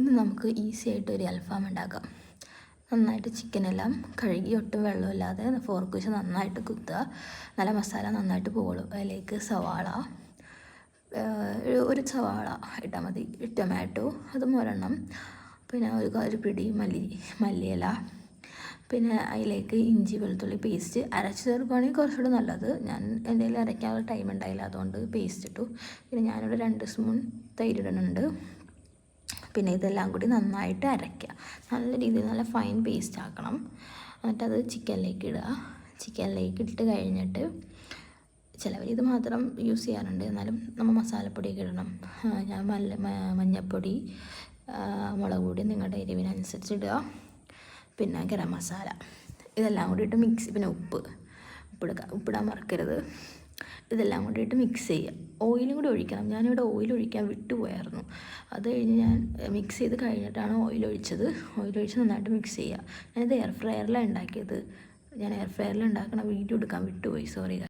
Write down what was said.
ഇന്ന് നമുക്ക് ഈസി ആയിട്ട് ഒരു അൽഫാം ഉണ്ടാക്കാം. നന്നായിട്ട് ചിക്കനെല്ലാം കഴുകി ഒട്ടും വെള്ളമില്ലാതെ ഫോർക്ക് വെച്ച് നന്നായിട്ട് കുത്തുക. നല്ല മസാല നന്നായിട്ട് പോകുള്ളൂ. അതിലേക്ക് സവാള, ഒരു സവാള ഇട്ടാൽ മതി, ടൊമാറ്റോ അതും ഒരെണ്ണം, പിന്നെ ഒരു പിടി മല്ലിയില, പിന്നെ അതിലേക്ക് ഇഞ്ചി വെളുത്തുള്ളി പേസ്റ്റ് അരച്ച് ചേർക്കുകയാണെങ്കിൽ കുറച്ചുകൂടി നല്ലത്. ഞാൻ എൻ്റെ കയ്യിൽ അരയ്ക്കാനുള്ള ടൈം ഉണ്ടായില്ല, അതുകൊണ്ട് പേസ്റ്റ് ഇട്ടു. പിന്നെ ഞാനിവിടെ 2 സ്പൂൺ തൈര് ഇടുന്നുണ്ട്. പിന്നെ ഇതെല്ലാം കൂടി നന്നായിട്ട് അരയ്ക്കുക. നല്ല രീതിയിൽ നല്ല ഫൈൻ പേസ്റ്റ് ആക്കണം. എന്നിട്ടത് ചിക്കനിലേക്ക് ഇടുക. ചിക്കനിലേക്ക് ഇട്ട് കഴിഞ്ഞിട്ട് ചിലവർ ഇത് മാത്രം യൂസ് ചെയ്യാറുണ്ട്, എന്നാലും നമ്മൾ മസാലപ്പൊടിയൊക്കെ ഇടണം. ഞാൻ മഞ്ഞൾപ്പൊടി, മുളക് പൊടി നിങ്ങളുടെ എരിവിനനുസരിച്ച് ഇടുക. പിന്നെ ഗരം മസാല ഇതെല്ലാം കൂടിയിട്ട് മിക്സ്, പിന്നെ ഉപ്പിടാൻ മറക്കരുത്. ഇതെല്ലാം കൂടിയിട്ട് മിക്സ് ചെയ്യുക. ഓയിലും കൂടി ഒഴിക്കണം. ഞാനിവിടെ ഓയിൽ ഒഴിക്കാൻ വിട്ടുപോയായിരുന്നു. അത് കഴിഞ്ഞ് ഞാൻ മിക്സ് ചെയ്ത് കഴിഞ്ഞിട്ടാണ് ഓയിൽ ഒഴിച്ചത്. ഓയിലൊഴിച്ച് നന്നായിട്ട് മിക്സ് ചെയ്യുക. ഞാനിത് എയർ ഫ്രയറിലാണ് ഉണ്ടാക്കിയത്. ഞാൻ എയർ ഫ്രയറിൽ ഉണ്ടാക്കണ വീഡിയോ എടുക്കാൻ വിട്ടുപോയി, സോറി.